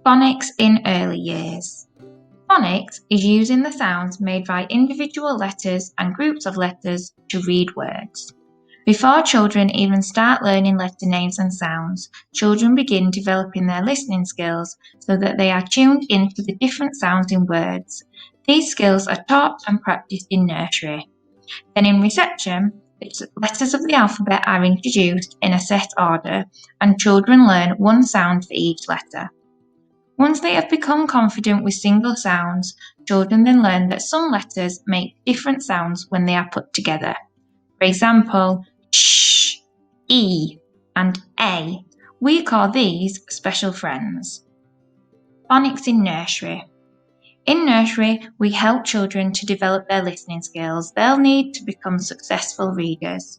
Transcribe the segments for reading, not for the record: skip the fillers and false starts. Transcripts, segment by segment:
Phonics in early years. Phonics is using the sounds made by individual letters and groups of letters to read words. Before children even start learning letter names and sounds, children begin developing their listening skills so that they are tuned into the different sounds in words. These skills are taught and practiced in nursery. Then in reception, the letters of the alphabet are introduced in a set order, and children learn one sound for each letter. Once they have become confident with single sounds, children then learn that some letters make different sounds when they are put together. For example, sh, e, and a. We call these special friends. Phonics in nursery. In nursery, we help children to develop their listening skills they'll need to become successful readers.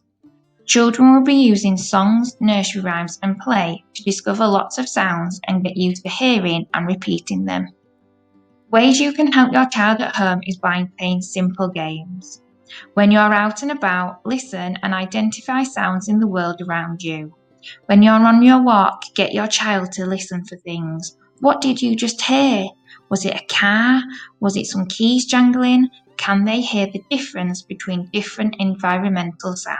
Children will be using songs, nursery rhymes and play to discover lots of sounds and get used to hearing and repeating them. Ways you can help your child at home is by playing simple games. When you're out and about, listen and identify sounds in the world around you. When you're on your walk, get your child to listen for things. What did you just hear? Was it a car? Was it some keys jangling? Can they hear the difference between different environmental sounds?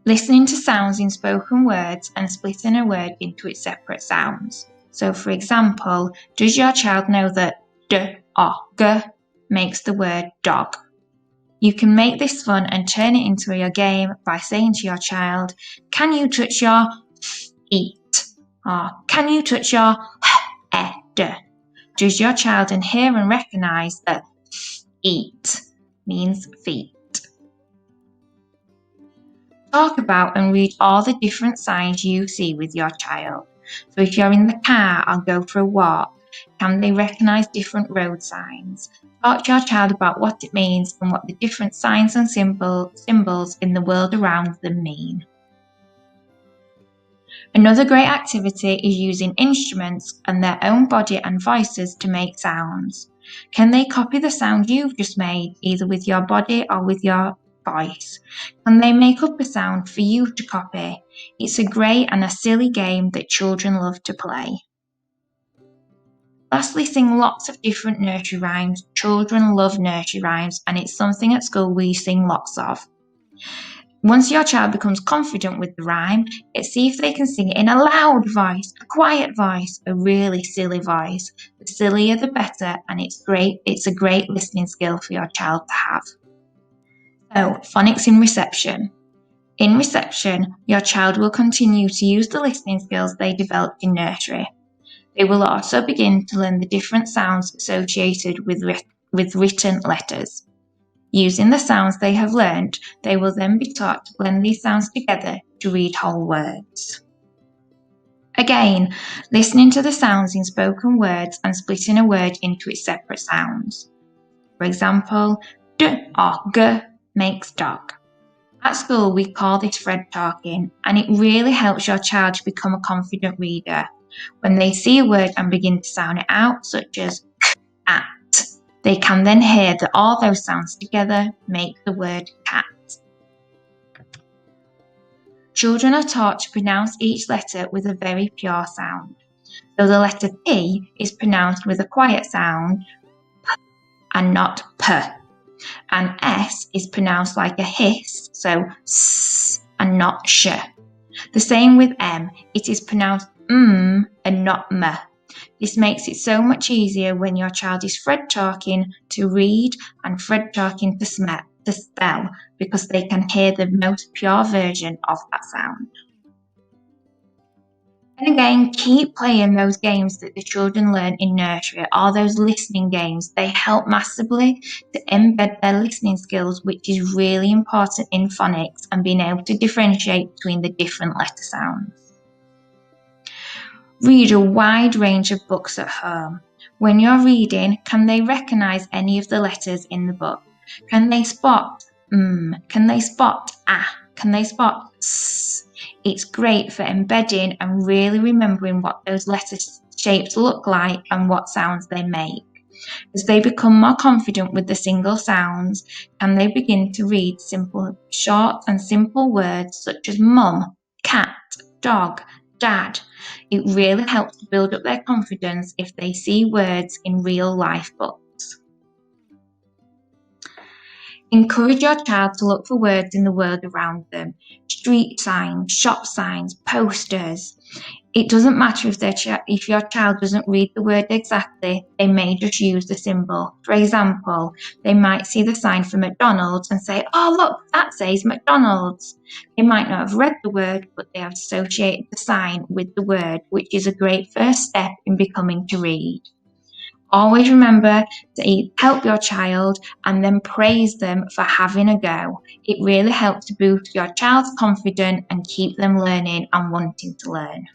Listening to sounds in spoken words and splitting a word into its separate sounds. So for example, does your child know that d or g makes the word dog? You can make this fun and turn it into your game by saying to your child, can you touch your feet? Or can you touch your head? Does your child hear and recognise that eat means feet? Talk about and read all the different signs you see with your child. So if you're in the car or go for a walk, can they recognise different road signs? Talk to your child about what it means and what the different signs and symbols in the world around them mean. Another great activity is using instruments and their own body and voices to make sounds. Can they copy the sound you've just made, either with your body or with your voice? Can they make up a sound for you to copy? It's a great and a silly game that children love to play. Lastly, sing lots of different nursery rhymes. Children love nursery rhymes and it's something at school we sing lots of. Once your child becomes confident with the rhyme, see if they can sing it in a loud voice, a quiet voice, a really silly voice. The sillier the better, and it's a great listening skill for your child to have. So, phonics in reception. In reception, your child will continue to use the listening skills they developed in nursery. They will also begin to learn the different sounds associated with written letters. Using the sounds they have learned, they will then be taught to blend these sounds together to read whole words. Again, listening to the sounds in spoken words and splitting a word into its separate sounds. For example, d or g makes dog. At school, we call this Fred talking, and it really helps your child to become a confident reader. When they see a word and begin to sound it out, such as at, they can then hear that all those sounds together make the word cat. Children are taught to pronounce each letter with a very pure sound. So the letter P is pronounced with a quiet sound and not P. And S is pronounced like a hiss, so S and not sh. The same with M, it is pronounced and not M. This makes it so much easier when your child is Fred talking to read and Fred talking to spell, because they can hear the most pure version of that sound. And again, keep playing those games that the children learn in nursery, or those listening games. They help massively to embed their listening skills, which is really important in phonics and being able to differentiate between the different letter sounds. Read a wide range of books at home. When you're reading, can they recognise any of the letters in the book? Can they spot Can they spot Can they spot s? It's great for embedding and really remembering what those letter shapes look like and what sounds they make. As they become more confident with the single sounds, can they begin to read short and simple words such as mum, cat, dog, Dad. It really helps to build up their confidence if they see words in real life books. Encourage your child to look for words in the world around them. Street signs, shop signs, posters. It doesn't matter if your child doesn't read the word exactly, they may just use the symbol. For example, they might see the sign for McDonald's and say, "Oh look, that says McDonald's." They might not have read the word, but they have associated the sign with the word, which is a great first step in becoming to read. Always remember to help your child and then praise them for having a go. It really helps to boost your child's confidence and keep them learning and wanting to learn.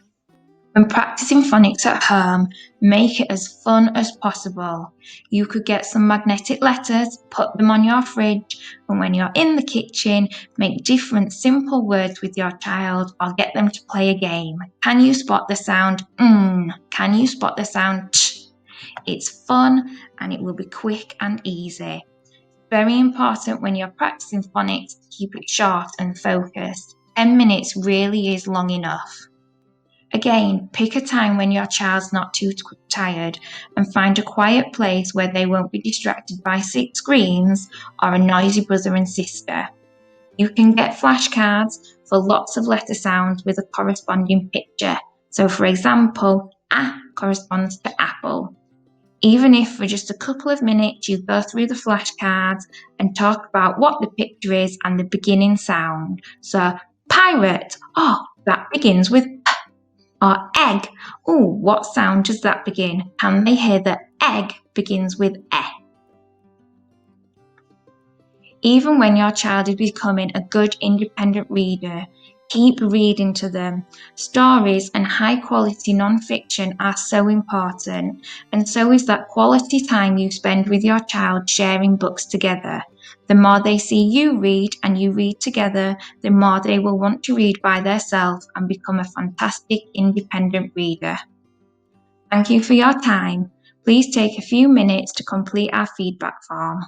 When practicing phonics at home, make it as fun as possible. You could get some magnetic letters, put them on your fridge, and when you're in the kitchen, make different simple words with your child or get them to play a game. Can you spot the sound Can you spot the sound ch? It's fun and it will be quick and easy. Very important when you're practicing phonics to keep it short and focused. 10 minutes really is long enough. Again, pick a time when your child's not too tired and find a quiet place where they won't be distracted by 6 screens or a noisy brother and sister. You can get flashcards for lots of letter sounds with a corresponding picture. So for example, A corresponds to apple. Even if for just a couple of minutes you go through the flashcards and talk about what the picture is and the beginning sound. So pirate, that begins with P. Or egg, what sound does that begin? Can they hear that egg begins with E? Even when your child is becoming a good independent reader, keep reading to them. Stories and high-quality non-fiction are so important, and so is that quality time you spend with your child sharing books together. The more they see you read and you read together, the more they will want to read by themselves and become a fantastic independent reader. Thank you for your time. Please take a few minutes to complete our feedback form.